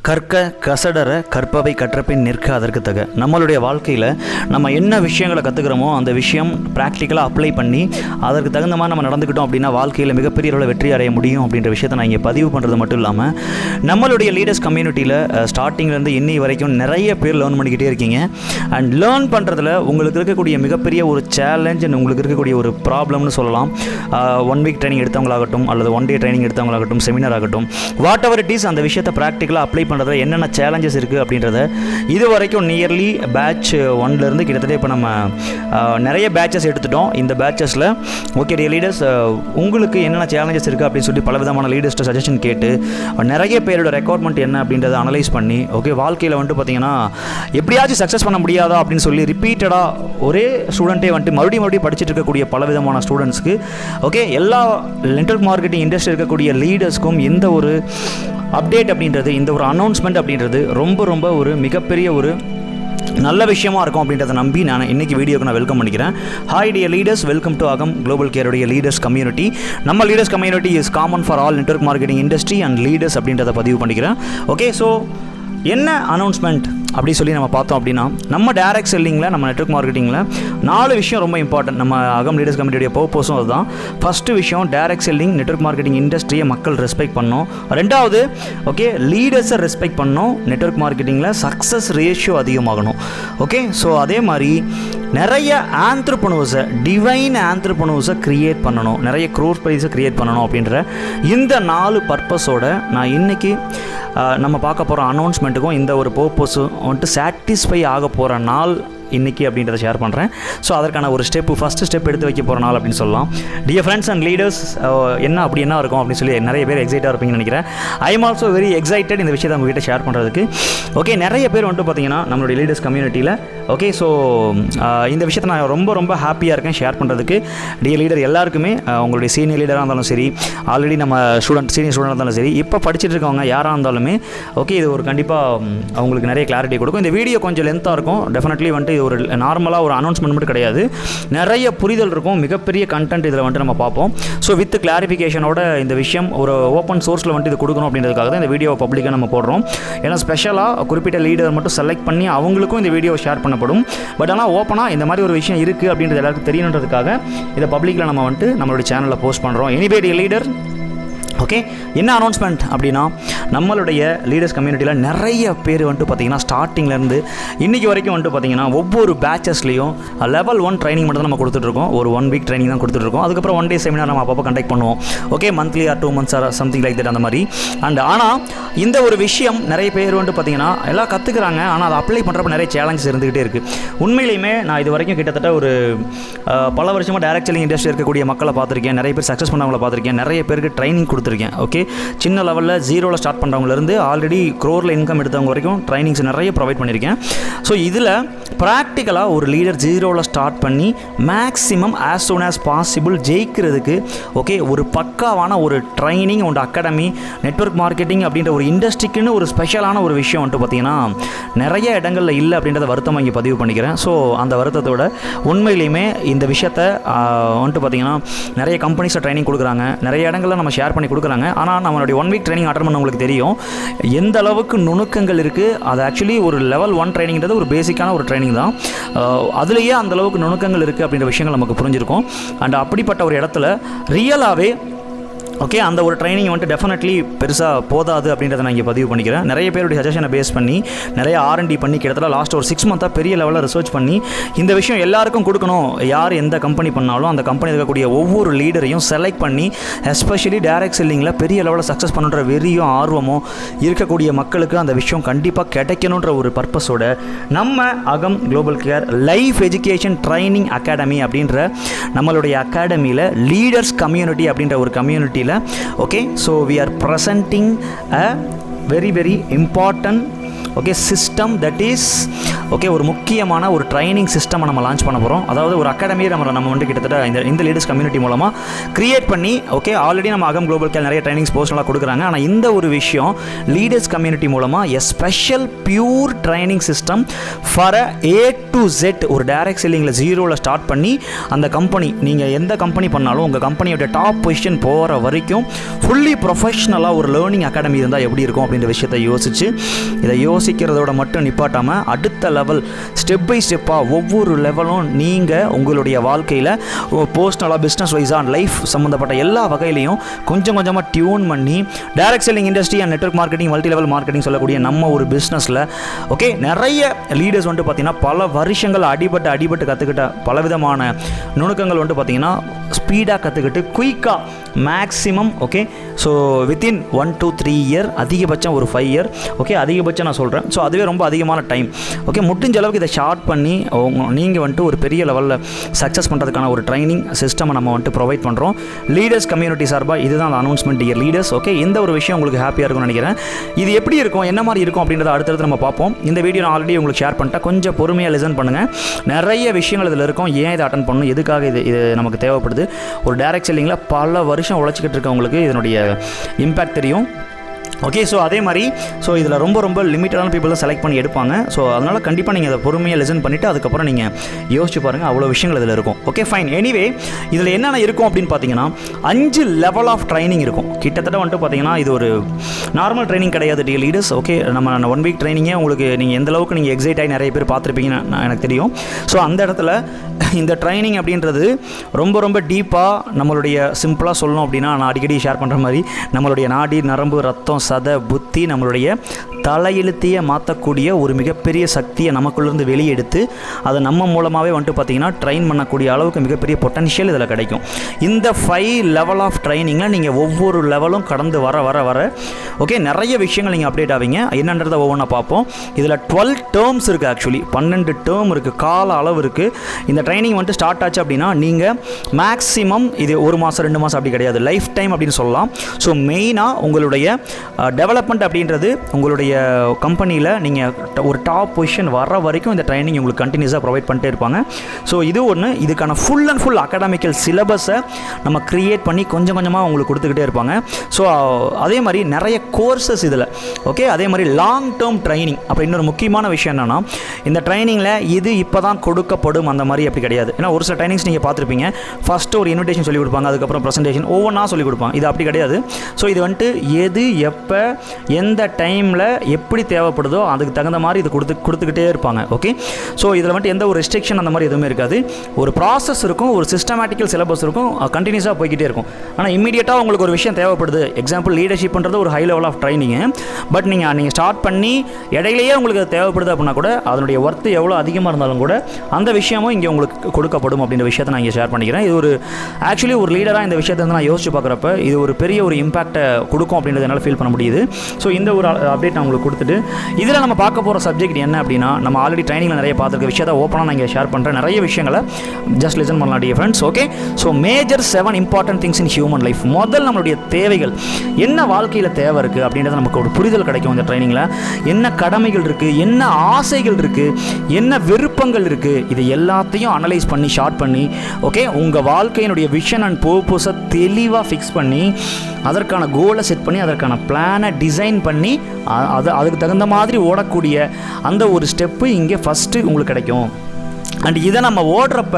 கற்க கசடர கற்பவை கற்றபின் நிற்க அதற்கு தக. நம்மளுடைய வாழ்க்கையில் நம்ம என்ன விஷயங்களை கற்றுக்கிறோமோ அந்த விஷயம் ப்ராக்டிக்கலாக அப்ளை பண்ணி அதற்கு தகுந்த மாதிரி நம்ம நடந்துக்கிட்டோம் அப்படின்னா வாழ்க்கையில் மிகப்பெரிய அளவில் வெற்றி அடைய முடியும் அப்படின்ற விஷயத்தை நான் இங்கே பதிவு பண்ணுறது மட்டும் இல்லாமல் நம்மளுடைய லீடர்ஸ் கம்யூனிட்டியில் ஸ்டார்டிங்லேருந்து இன்னி வரைக்கும் நிறைய பேர் லேர்ன் பண்ணிக்கிட்டே இருக்கீங்க. அண்ட் லேர்ன் பண்ணுறதுல உங்களுக்கு இருக்கக்கூடிய மிகப்பெரிய ஒரு சேலஞ்ச் அண்ட் உங்களுக்கு இருக்கக்கூடிய ஒரு ப்ராப்ளம்னு சொல்லலாம். 1 வீக் ட்ரைனிங் எடுத்தவங்களாகட்டும் அல்லது 1 டே ட்ரைனிங் எடுத்தவங்களாகட்டும் செமினார் ஆகட்டும், வாட் எவர் இட் இஸ், அந்த விஷயத்தை ப்ராக்டிக்கலாக அப்ளை பண்ணுறதுல என்னென்ன சேலஞ்சஸ் இருக்குது அப்படின்றத இது வரைக்கும் நியர்லி பேட்ச் 1லேருந்து கிட்டத்தட்ட இப்போ நம்ம நிறைய பேட்சஸ் எடுத்துட்டோம். இந்த பேட்சஸில் ஓகே லீடர்ஸ் உங்களுக்கு என்னென்ன சேலஞ்சஸ் இருக்குது அப்படின்னு சொல்லி பலவிதமான லீடர்ஸ்ட்டு சஜஷன் கேட்டு நிறைய பேரோட ரெக்வயர்மெண்ட் என்ன அப்படின்றத அனலைஸ் பண்ணி ஓகே வாழ்க்கையில் வந்துட்டு பார்த்தீங்கன்னா எப்படியாச்சும் சக்ஸஸ் பண்ண முடியாதா அப்படின்னு சொல்லி ரிப்பீட்டடாக ஒரே ஸ்டூடெண்ட்டே வந்துட்டு மறுபடியும் படிச்சுட்டு இருக்கக்கூடிய பலவிதமான ஸ்டூடெண்ட்ஸ்க்கு ஓகே எல்லா நெட்வொர்க் மார்க்கெட்டிங் இண்டஸ்ட்ரி இருக்கக்கூடிய லீடர்ஸ்க்கும் இந்த ஒரு அப்டேட் அப்படின்றது, இந்த ஒரு அனௌன்ஸ்மெண்ட் அப்படின்றது ரொம்ப ஒரு மிகப்பெரிய ஒரு நல்ல விஷயமா இருக்கும் அப்படின்றத நம்பி நான் இன்றைக்கி வீடியோக்கு நான் வெல்கம் பண்ணிக்கிறேன். Hi dear leaders, welcome to அகம் குளோபல் கேருடைய லீடர்ஸ் கம்யூனிட்டி. நம்ம leaders community is common for all network marketing industry and leaders அப்படின்றத பதிவு பண்ணிக்கிறேன். ஓகே, ஸோ என்ன அனௌன்ஸ்மெண்ட் அப்படி சொல்லி நம்ம பார்த்தோம் அப்படின்னா, நம்ம டைரக்ட் செல்லிங்கில் நம்ம நெட்வொர்க் மார்க்கெட்டிங்கில் 4 விஷயம் ரொம்ப இம்பார்ட்டன்ட். நம்ம அகம் லீடர்ஸ் கம்யூனிட்டியோட பர்பஸும் அதுதான். ஃபஸ்ட்டு விஷயம், டைரக்ட் செல்லிங் நெட்வொர்க் மார்க்கெட்டிங் இண்டஸ்ட்ரியை மக்கள் ரெஸ்பெக்ட் பண்ணணும். 2வது ஓகே லீடர்ஸை ரெஸ்பெக்ட் பண்ணணும். நெட்வொர்க் மார்க்கெட்டிங்கில் சக்ஸஸ் ரேஷியோ அதிகமாகணும். ஓகே, ஸோ அதே மாதிரி நிறைய ஆந்த்ரப்ரனர்ஸை, டிவைன் ஆந்த்ரப்ரனர்ஸை க்ரியேட் பண்ணணும், நிறைய க்ரோர் ப்ரைஸை க்ரியேட் பண்ணணும் அப்படின்ற இந்த 4 பர்பஸோட நான் இன்றைக்கி நம்ம பார்க்க போகிற அனௌன்ஸ்மெண்ட்டுக்கும் இந்த ஒரு பர்பஸும் வந்துட்டு சாட்டிஸ்ஃபை ஆக போகிற நாள் இன்றைக்கி அப்படின்றத ஷேர் பண்ணுறேன். ஸோ அதற்கான ஒரு ஃபஸ்ட்டு ஸ்டெப் எடுத்து வைக்க போகிற நாள் அப்படின்னு சொல்லலாம். டியர் ஃப்ரெண்ட்ஸ் அண்ட் லீடர்ஸ், என்ன இருக்கும் அப்படின்னு சொல்லி நிறைய பேர் எக்ஸைட்டாக இருப்பீங்கன்னு நினைக்கிறேன். I am also very excited இந்த விஷயத்தை உங்ககிட்ட ஷேர் பண்ணுறதுக்கு. ஓகே, நிறைய பேர் வந்துட்டு பார்த்தீங்கன்னா நம்மளுடைய லீடர்ஸ் கம்யூனிட்டியில் ஓகே, ஸோ இந்த விஷயத்தை நான் ரொம்ப ஹாப்பியாக இருக்கேன் ஷேர் பண்ணுறதுக்கு. டியர் லீடர் எல்லாருக்குமே, உங்களுடைய சீனியர் லீடராக இருந்தாலும் சரி, ஆல்ரெடி நம்ம சீனியர் ஸ்டூடெண்டாக இருந்தாலும் சரி, இப்போ படிச்சுட்டு இருக்கவங்க யாராக இருந்தாலுமே ஓகே, இது ஒரு கண்டிப்பாக அவங்களுக்கு நிறைய கிளாரிட்டி கொடுக்கும். இந்த வீடியோ கொஞ்சம் லென்த்தாக இருக்கும். டெஃபினெட்லி வந்துட்டு ஒரு நார்மலாக ஒரு அனௌன்ஸ்மெண்ட் மட்டும் கிடையாது, நிறைய புரிதல் இருக்கும், மிகப்பெரிய கண்டென்ட் இதில் வந்துட்டு நம்ம பார்ப்போம். ஸோ வித் கிளாரிஃபிகேஷனோட இந்த விஷயம் ஒரு ஓப்பன் சோர்ஸில் வந்துட்டு இது கொடுக்கணும் அப்படின்றதுக்காக தான் இந்த வீடியோவை பப்ளிக்காக நம்ம போடுறோம். ஏன்னா ஸ்பெஷலாக குறிப்பிட்ட லீடர் மட்டும் செலக்ட் பண்ணி அவங்களுக்கும் இந்த வீடியோ ஷேர் பண்ணப்படும். பட் ஆனால் ஓப்பனாக இந்த மாதிரி ஒரு விஷயம் இருக்குது அப்படின்றது எல்லாருக்கும் தெரியணுன்றதுக்காக இதை பப்ளிக்கில் நம்ம வந்துட்டு நம்மளுடைய சேனலில் போஸ்ட் பண்ணுறோம். எனிபடி லீடர் ஓகே, என்ன அனௌன்ஸ்மெண்ட் அப்படின்னா, நம்மளுடைய லீடர்ஸ் கம்யூனிட்டியில் நிறைய பேர் வந்துட்டு பார்த்திங்கன்னா ஸ்டார்டிங்லேருந்து இன்றைக்கி வரைக்கும் வந்துட்டு பார்த்திங்கன்னா ஒவ்வொரு பேச்சஸ்லேயும் லெவல் 1 ட்ரைனிங் மட்டும் தான் நம்ம கொடுத்துட்ருக்கோம். ஒரு 1 வீக் ட்ரைனிங் தான் கொடுத்துட்ருக்கோம். அதுக்கப்புறம் 1 டே செமினார் நம்ம அப்பப்போ கண்டக்ட் பண்ணுவோம். Okay, monthly or 2 months or something like that அந்த மாதிரி. ஆனால் இந்த ஒரு விஷயம் நிறைய பேர் வந்துட்டு பார்த்திங்கன்னா எல்லாம் கற்றுக்குறாங்க, ஆனால் அதை அப்ளை பண்ணுறப்ப நிறைய சேலஞ்சஸ் இருந்துகிட்டே இருக்குது. உண்மையிலேயுமே நான் இது வரைக்கும் கிட்டத்தட்ட ஒரு பல வருஷமாக டைரக்ட் செல்லிங் இண்டஸ்ட்ரி இருக்கக்கூடிய மக்களை பார்த்துருக்கேன், நிறைய பேர் சக்ஸஸ் பண்ணவங்களை பார்த்துருக்கேன், நிறைய பேருக்கு ட்ரைனிங் கொடுத்துருக்கேன். ஓகே, சின்ன லெவலில் 0ல் ஸ்டார்ட் பண்ணுறவங்கலேருந்து ஆல்ரெடி க்ரோரில் இன்கம் எடுத்தவங்க வரைக்கும் ட்ரைனிங்ஸ் நிறைய ப்ரொவைட் பண்ணியிருக்கேன். ஸோ இதில் ப்ராக்டிக்கலாக ஒரு லீடர் 0ல் ஸ்டார்ட் பண்ணி maximum as soon as possible ஜெயிக்கிறதுக்கு ஓகே ஒரு பக்காவான ஒரு ட்ரைனிங் உண்டு அகாடமி நெட்வொர்க் மார்க்கெட்டிங் அப்படின்ற ஒரு இண்டஸ்ட்ரிக்குன்னு ஒரு ஸ்பெஷலான ஒரு விஷயம் வந்துட்டு பார்த்திங்கன்னா நிறைய இடங்களில் இல்லை அப்படின்றத வருத்தமாக இங்கே பதிவு பண்ணிக்கிறேன். ஸோ அந்த வருத்தத்தோட உண்மையிலையுமே இந்த விஷயத்தை வந்துட்டு பார்த்திங்கன்னா நிறைய கம்பெனிஸில் ட்ரைனிங் கொடுக்குறாங்க, நிறைய இடங்களில் நம்ம ஷேர் பண்ணி கொடுக்குறாங்க. ஆனால் நம்மளுடைய 1 வீக் ட்ரைனிங் அட்டன் பண்ண உங்களுக்கு தெரியும் எந்த அளவுக்கு நுணுக்கங்கள் இருக்குது. அது ஆக்சுவலி ஒரு லெவல் 1 ட்ரைனிங்கிறது ஒரு பேசிக்கான ஒரு ட்ரைனிங் தான். அதுலேயே அந்தளவுக்கு நுணுக்கங்கள் இருக்குது அப்படின்ற விஷயங்கள் நமக்கு புரிஞ்சிருக்கும். அண்ட் அப்படிப்பட்ட ஒரு இடத்துல ரியலாகவே ஓகே அந்த ஒரு ட்ரைனிங் வந்துட்டு டெஃபினெட்லி பெருசாக போதாது அப்படின்றத நான் இங்கே பதிவு பண்ணிக்கிறேன். நிறைய பேருடைய சஜஷனை பேஸ் பண்ணி நிறைய R&D பண்ணி கிட்டத்தட்ட லாஸ்ட் ஒரு 6 months பெரிய லெவலில் ரிசர்ச் பண்ணி இந்த விஷயம் எல்லாருக்கும் கொடுக்கணும். யார் எந்த கம்பெனி பண்ணாலும் அந்த கம்பெனி இருக்கக்கூடிய ஒவ்வொரு லீடரையும் செலக்ட் பண்ணி எஸ்பெஷலி டைரக்ட் செல்லிங்கில் பெரிய லெவலில் சக்ஸஸ் பண்ணுற வெறியும் ஆர்வமும் இருக்கக்கூடிய மக்களுக்கு அந்த விஷயம் கண்டிப்பாக கிடைக்கணுன்ற ஒரு பர்பஸோட நம்ம அகம் global care life education training academy அப்படின்ற நம்மளுடைய அகாடமியில் லீடர்ஸ் கம்யூனிட்டி அப்படின்ற ஒரு கம்யூனிட்டியில் okay, so we are presenting a very important okay system that is okay ஒரு முக்கியமான ஒரு ட்ரைனிங் சிஸ்டம் நம்ம லான்ச் பண்ண போகிறோம். அதாவது ஒரு அகாடமியை நம்ம வந்து கிட்டத்தட்ட இந்த லீடர்ஸ் கம்யூனிட்டி மூலமாக கிரியேட் பண்ணி ஓகே ஆல்ரெடி நம்ம அகம் குளோபல் கேல் நிறைய ட்ரைனிங்ஸ் போஸ்ட்லாம் கொடுக்குறாங்க. ஆனால் இந்த ஒரு விஷயம் லீடர்ஸ் கம்யூனிட்டி மூலமாக a special pure training system for A to Z ஒரு டைரக்ட் செல்லிங்கில் ஜீரோவில் ஸ்டார்ட் பண்ணி அந்த கம்பெனி நீங்கள் எந்த கம்பெனி பண்ணாலும் உங்கள் கம்பெனியோட டாப் பொசிஷன் போகிற வரைக்கும் ஃபுல்லி ப்ரொஃபஷ்னலாக ஒரு லேர்னிங் அகாடமி இருந்தால் எப்படி இருக்கும் அப்படின்ற விஷயத்தை யோசித்து இதை யோசிக்கிறதோட மட்டும் நிப்பாட்டாமல் அடுத்த லெவல் ஸ்டெப் பை ஸ்டெப்பாக ஒவ்வொரு லெவலும் நீங்கள் உங்களுடைய வாழ்க்கையில் பர்சனலாக பிஸ்னஸ் வைஸாக லைஃப் சம்மந்தப்பட்ட எல்லா வகையிலையும் கொஞ்சம் கொஞ்சமாக டியூன் பண்ணி direct selling industry and network marketing multi level marketing சொல்லக்கூடிய நம்ம ஒரு பிஸ்னஸில் ஓகே நிறைய லீடர்ஸ் வந்துட்டு பார்த்திங்கன்னா பல வருஷங்கள் அடிபட்டு கற்றுக்கிட்ட பலவிதமான நுணுக்கங்கள் வந்துட்டு பார்த்திங்கன்னா ஸ்பீடாக கற்றுக்கிட்டு குயிக்காக maximum okay so within 1 to 3 year அதிகபட்சம் ஒரு 5 இயர் ஓகே அதிகபட்சம் நான் சொல்கிறேன். ஸோ அதுவே ரொம்ப அதிகமான டைம் ஓகே முடிஞ்ச அளவுக்கு இதை ஷார்ட் பண்ணி நீங்கள் வந்துட்டு ஒரு பெரிய லெவலில் சக்ஸஸ் பண்ணுறதுக்கான ஒரு ட்ரைனிங் சிஸ்டமை நம்ம வந்துட்டு ப்ரொவைட் பண்ணுறோம் லீடர்ஸ் கம்யூனிட்டி சார்பாக. இதுதான் அந்த அனௌன்ஸ்மெண்ட் டியர் லீடர்ஸ். ஓகே இந்த ஒரு விஷயம் உங்களுக்கு ஹாப்பியாக இருக்கும்னு நினைக்கிறேன். இது எப்படி இருக்கும் என்ன மாதிரி இருக்கும் அப்படின்றத அடுத்தடுத்து நம்ம பார்ப்போம். இந்த வீடியோ நான் ஆல்ரெடி உங்களுக்கு ஷேர் பண்ணிட்டேன். கொஞ்சம் பொறுமையாக லிசன் பண்ணுங்கள். நிறைய விஷயங்கள் இதில் இருக்கும். ஏன் இதை அட்டன் பண்ணணும், எதுக்காக இது நமக்கு தேவைப்படுது. ஒரு டைரக்ட் செல்லிங்கில் பல வருஷம் உழைச்சிக்கிட்டு இருக்கவங்களுக்கு இதனுடைய இம்பேக்ட் தெரியும். ஓகே ஸோ அதே மாதிரி ஸோ இதில் ரொம்ப லிமிட்டடான பீப்புள் தான் செலக்ட் பண்ணி எடுப்பாங்க. ஸோ அதனால் கண்டிப்பாக நீங்கள் அதை பொறுமையாக லிசன் பண்ணிவிட்டு அதுக்கப்புறம் நீங்கள் யோசிச்சு பாருங்கள். அவ்வளோ விஷயங்கள் இதில் இருக்கும். Okay fine. எனிவே இதில் என்னென்ன இருக்கும் அப்படின்னு பார்த்தீங்கன்னா 5 லெவல் ஆஃப் ட்ரைனிங் இருக்கும். கிட்டத்தட்ட வந்துட்டு பார்த்தீங்கன்னா இது ஒரு நார்மல் ட்ரைனிங் கிடையாது டியர் லீடர்ஸ். ஓகே நம்ம 1 வீக் ட்ரைனிங்கே உங்களுக்கு நீங்கள் எந்த அளவுக்கு நீங்கள் எக்ஸைட் ஆகி நிறைய பேர் பார்த்துருப்பீங்கன்னு எனக்கு தெரியும். ஸோ அந்த இடத்துல இந்த ட்ரைனிங் அப்படின்றது ரொம்ப டீப்பாக நம்மளுடைய சிம்பிளாக சொல்லணும் அப்படின்னா நான் அடிக்கடி ஷேர் பண்ணுற மாதிரி நம்மளுடைய நாடி நரம்பு ரத்தம் சதை புத்தி நம்மளுடைய தலையெழுத்தையே மாற்றக்கூடிய ஒரு மிகப்பெரிய சக்தியை நமக்குள்ளேருந்து வெளியெடுத்து அதை நம்ம மூலமாகவே வந்துட்டு பார்த்திங்கன்னா ட்ரெயின் பண்ணக்கூடிய அளவுக்கு மிகப்பெரிய பொட்டன்ஷியல் இதில் கிடைக்கும். இந்த 5 லெவல் ஆஃப் ட்ரைனிங்கில் நீங்கள் ஒவ்வொரு லெவலும் கடந்து வர ஓகே நிறைய விஷயங்கள் நீங்கள் அப்டேட் ஆவீங்க. என்னன்றதை ஒவ்வொன்றா பார்ப்போம். இதில் 12 டேர்ம்ஸ் இருக்குது. ஆக்சுவலி 12 டேர்ம் இருக்குது, கால அளவு இருக்குது. இந்த ட்ரைனிங் வந்துட்டு ஸ்டார்ட் ஆச்சு அப்படின்னா நீங்கள் மேக்ஸிமம் இது 1 மாதம் 2 மாதம் அப்படி கிடையாது, லைஃப் டைம் அப்படின்னு சொல்லலாம். ஸோ மெயினாக உங்களுடைய டெவலப்மெண்ட் அப்படின்றது உங்களுடைய கம்பெனியில் நீங்கள் ஒரு டாப் பொசிஷன் வர வரைக்கும் இந்த ட்ரைனிங் உங்களுக்கு கண்டினியூஸாக ப்ரொவைட் பண்ணிட்டே இருப்பாங்க. ஸோ இது ஒன்று. இதுக்கான ஃபுல் அண்ட் ஃபுல் அகாடமிக்கல் சிலபஸை நம்ம க்ரியேட் பண்ணி கொஞ்சம் கொஞ்சமாக உங்களுக்கு கொடுத்துக்கிட்டே இருப்பாங்க. ஸோ அதே மாதிரி நிறைய கோர்சஸ் இதில் ஓகே. அதே மாதிரி லாங் டேர்ம் ட்ரைனிங். அப்போ இன்னொரு முக்கியமான விஷயம் என்னென்னா இந்த ட்ரைனிங்கில் இது இப்போ தான் கொடுக்கப்படும் அந்த மாதிரி அப்படி கிடையாது. ஏன்னா ஒரு சில ட்ரைனிங்ஸ் நீங்கள் பார்த்துருப்பீங்க. ஃபஸ்ட்டு ஒரு இன்விடேஷன் சொல்லிக் கொடுப்பாங்க, அதுக்கப்புறம் ப்ரெசன்டேஷன் ஒவ்வொன்றா சொல்லிக் கொடுப்பாங்க. இது அப்படி கிடையாது. ஸோ இது வந்துட்டு எது எப்போ எந்த டைமில் எப்படி தேவைப்படுதோ அதுக்கு தகுந்த மாதிரி இது கொடுத்துக்கிட்டே இருப்பாங்க. ஓகே ஸோ இதில் வந்துட்டு எந்த ஒரு ரெஸ்ட்ரிக்ஷன் அந்த மாதிரி எதுவுமே இருக்காது. ஒரு ப்ராசஸ் இருக்கும், ஒரு சிஸ்டமேட்டிக்கல் சிலபஸ் இருக்கும், கண்டினியூஸாக போய்கிட்டே இருக்கும். ஆனால் இம்மீடியட்டாக உங்களுக்கு ஒரு விஷயம் தேவைப்படுது. எக்ஸாம்பிள் லீடர்ஷிப்ன்றது ஒரு high level of training. But நீங்கள் ஸ்டார்ட் பண்ணி இடையிலேயே உங்களுக்கு அது தேவைப்படுது அப்படின்னா கூட அதனுடைய ஒர்த்து எவ்வளோ அதிகமாக இருந்தாலும் கூட அந்த விஷயமும் இங்கே உங்களுக்கு கொடுக்கப்படும் அப்படின்ற விஷயத்தை நான் இங்கே ஷேர் பண்ணிக்கிறேன். இது ஒரு ஆக்சுவலி ஒரு லீடராக இந்த விஷயத்தை வந்து நான் யோசிச்சு பார்க்குறப்ப இது ஒரு பெரிய ஒரு இம்பாக்டை கொடுக்கும் அப்படின்றத என்னால் ஃபீல் பண்ண முடியுது. ஸோ இந்த ஒரு அப்டேட் நான் உங்களுக்கு கொடுத்துட்டு இதில் நம்ம பார்க்க போகிற சப்ஜெக்ட் என்ன அப்படின்னா நம்ம ஆல்ரெடி ட்ரைனிங்கில் நிறைய பார்த்துருக்க விஷயத்தை ஓப்பனாக நான் இங்கே ஷேர் பண்ணுறேன். நிறைய விஷயங்களை ஜஸ்ட் லிசன் பண்ணலாம் dear friends. Okay so major 7 important things in human life. முதல் நம்மளுடைய தேவைகள் என்ன, வாழ்க்கையில் தேவை இருக்குது அப்படின்றது நமக்கு ஒரு புரிதல் கிடைக்கும் இந்த ட்ரைனிங்கில். என்ன கடமைகள் இருக்குது, என்ன ஆசைகள் இருக்குது, என்ன விருப்பங்கள் இருக்குது, இது எல்லாத்தையும் அனலைஸ் பண்ணி ஷார்ட் பண்ணி ஓகே உங்கள் வாழ்க்கையினுடைய விஷன் அண்ட் பர்பஸை தெளிவாக ஃபிக்ஸ் பண்ணி அதற்கான கோலை செட் பண்ணி அதற்கான பிளானை டிசைன் பண்ணி அதுக்கு தகுந்த மாதிரி ஓடக்கூடிய அந்த ஒரு ஸ்டெப்பு இங்கே ஃபஸ்ட்டு உங்களுக்கு கிடைக்கும். அண்ட் இதை நம்ம ஓடுறப்ப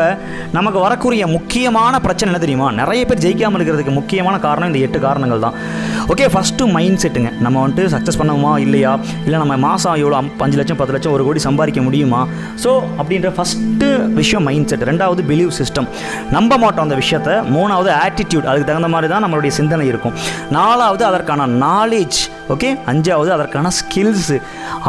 நமக்கு வரக்கூடிய முக்கியமான பிரச்சனை என்ன தெரியுமா? நிறைய பேர் ஜெயிக்காமல் இருக்கிறதுக்கு முக்கியமான காரணம் இந்த 8 காரணங்கள் தான். ஓகே ஃபஸ்ட்டு மைண்ட் செட்டுங்க. நம்ம வந்துட்டு சக்ஸஸ் பண்ணுவோமா இல்லையா, இல்லை நம்ம மாதம் எவ்வளோ 5 லட்சம் 10 லட்சம் 1 கோடி சம்பாதிக்க முடியுமா, ஸோ அப்படின்ற ஃபஸ்ட்டு விஷயம் மைண்ட் செட். 2வது பிலீவ் சிஸ்டம், நம்ப மாட்டோம் அந்த விஷயத்தை. 3வது ஆட்டிடியூட், அதுக்கு தகுந்த மாதிரி தான் நம்மளுடைய சிந்தனை இருக்கும். 4வது அதற்கான நாலேஜ். ஓகே 5வது அதற்கான ஸ்கில்ஸு.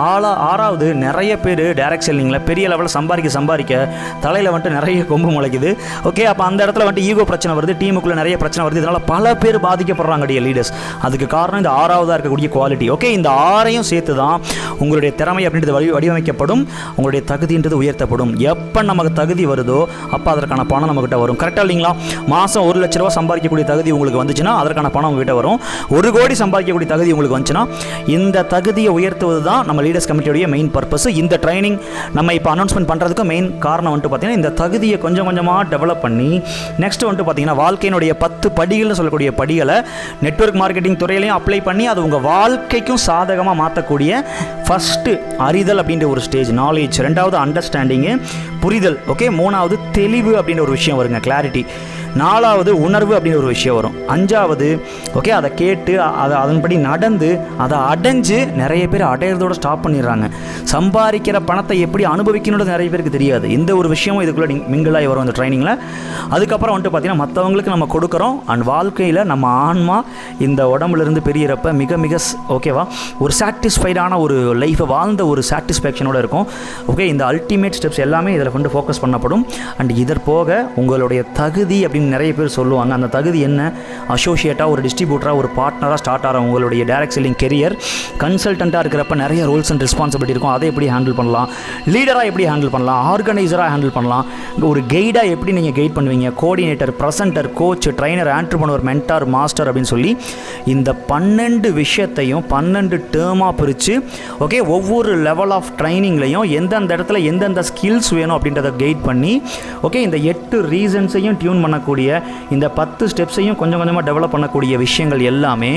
6வது நிறைய பேர் டைரக்ட் செல்லிங்கில் பெரிய லெவலில் சம்பாதிக்க தலையில் வந்துட்டு நிறைய கொம்பு முளைக்குது. ஓகே அப்போ அந்த இடத்துல வந்துட்டு ஈகோ பிரச்சனை வருது, டீமுக்குள்ளே நிறைய பிரச்சனை வருது. இதனால் பல பேர் பாதிக்கப்படுறாங்க டியர் லீடர்ஸ். அதுக்கு காரணம் இந்த 6வதாக இருக்கக்கூடிய குவாலிட்டி. ஓகே, இந்த 6ஐயும் சேர்த்து தான் உங்களுடைய திறமை அப்படின்றது வடிவமைக்கப்படும், உங்களுடைய தகுதின்றது உயர்த்தப்படும். எப்போ நமக்கு தகுதி வருதோ அப்போ அதற்கான பணம் நம்மகிட்ட வரும். கரெக்டாக இல்லைங்களா? மாதம் 1 லட்ச ரூபா சம்பாதிக்கக்கூடிய தகுதி உங்களுக்கு வந்துச்சுன்னா அதற்கான பணம் உங்ககிட்ட வரும். 1 கோடி சம்பாதிக்கக்கூடிய தகுதி உங்களுக்கு வந்துச்சுன்னா இந்த தகுதியை உயர்த்துவது தான் நம்ம லீடர்ஸ் கமிட்டியுடைய மெயின் பர்பஸ். இந்த ட்ரைனிங் நம்ம இப்போ அனௌன்ஸ்மெண்ட் பண்ணுறதுக்கு மெயின் காரணம் வந்துட்டு பார்த்தீங்கன்னா இந்த தகுதியை கொஞ்சம் கொஞ்சமாக டெவலப் பண்ணி நெக்ஸ்ட் வந்துட்டு பார்த்தீங்கன்னா வாழ்க்கையினுடைய 10 படிகள்னு சொல்லக்கூடிய படிகளை நெட்வொர்க் மார்க்கெட்டிங் துறையிலையும் அப்ளை பண்ணி அது உங்கள் வாழ்க்கைக்கும் சாதகமாக மாற்றக்கூடிய ஃபஸ்ட்டு அறிதல் அப்படின்ற ஒரு ஸ்டேஜ், நாலேஜ். 2வது அண்டர்ஸ்டாண்டிங்கு, புரிதல். ஓகே, 3வது தெளிவு அப்படின்ற ஒரு விஷயம் வருங்க, கிளாரிட்டி. 4வது உணர்வு அப்படின்னு ஒரு விஷயம் வரும். 5வது ஓகே அதை கேட்டு அதன்படி நடந்து அதை அடைஞ்சு நிறைய பேர் அடையிறதோட ஸ்டாப் பண்ணிடுறாங்க. சம்பாதிக்கிற பணத்தை எப்படி அனுபவிக்கணுன்றது நிறைய பேருக்கு தெரியாது. இந்த ஒரு விஷயமும் இதுக்குள்ளே மிங்கிளாகி வரும் இந்த ட்ரைனிங்கில். அதுக்கப்புறம் வந்துட்டு பார்த்திங்கன்னா மற்றவங்களுக்கு நம்ம கொடுக்குறோம் அண்ட் வாழ்க்கையில் நம்ம ஆன்மா இந்த உடம்புலேருந்து பெரியறப்ப மிக மிக ஓகேவா ஒரு சாட்டிஸ்ஃபைடான ஒரு லைஃப்பை வாழ்ந்த ஒரு சாட்டிஸ்ஃபேக்ஷனோடு இருக்கும். ஓகே, இந்த அல்டிமேட் ஸ்டெப்ஸ் எல்லாமே இதில் வந்து ஃபோக்கஸ் பண்ணப்படும். அண்ட் இதற் போக உங்களுடைய தகுதி அப்படின்னு நிறைய பேர் சொல்லுவாங்க. அந்த தகுதி என்ன? அசோசியேட்டாக, ஒரு டிஸ்ட்ரிபியூட்டராக, ஒரு பார்ட்னராக ஸ்டார்ட் ஆகிற உங்களுடைய டைரக்ட் செல்லிங் கெரியர். கன்சல்டண்ட்டாக இருக்கிறப்ப நிறைய ரோல்ஸ் அண்ட் ரெஸ்பான்சிபிலிட்டி இருக்கும். அதை எப்படி ஹேண்டில் பண்ணலாம்? லீடராக எப்படி ஹேண்டில் பண்ணலாம்? ஆர்கனைசராக ஹேண்டில் பண்ணலாம்? ஒரு கைடாக எப்படி நீங்கள் கைட் பண்ணுவீங்க? Coordinator, presenter, coach, trainer, entrepreneur, mentor, master அப்படின்னு சொல்லி இந்த 12 விஷயத்தையும் 12 டேர்மாக பிரித்து ஓகே ஒவ்வொரு லெவல் ஆஃப் ட்ரைனிங்லையும் எந்தெந்த இடத்துல எந்தெந்த ஸ்கில்ஸ் வேணும் அப்படின்றத கைட் பண்ணி ஓகே இந்த 8 ரீசன்ஸையும் டியூன் பண்ணக்கூடிய இந்த 10 ஸ்டெப்ஸையும் கொஞ்சம் கொஞ்சமாக டெவலப் பண்ணக்கூடிய விஷயங்கள் எல்லாமே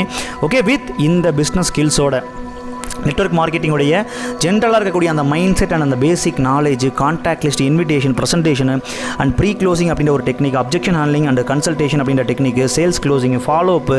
ஓகே வித் இந்த பிஸ்னஸ் ஸ்கில்ஸோட நெட்வொர்க் மார்க்கெட்டிங்குடைய ஜென்ரலாக இருக்கக்கூடிய அந்த மைண்ட் செட் அண்ட் அந்த basic knowledge, contact list, invitation, presentation and pre closing அப்படின்ற ஒரு technique, objection handling and consultation அப்படின்ற technique, sales closing, follow up,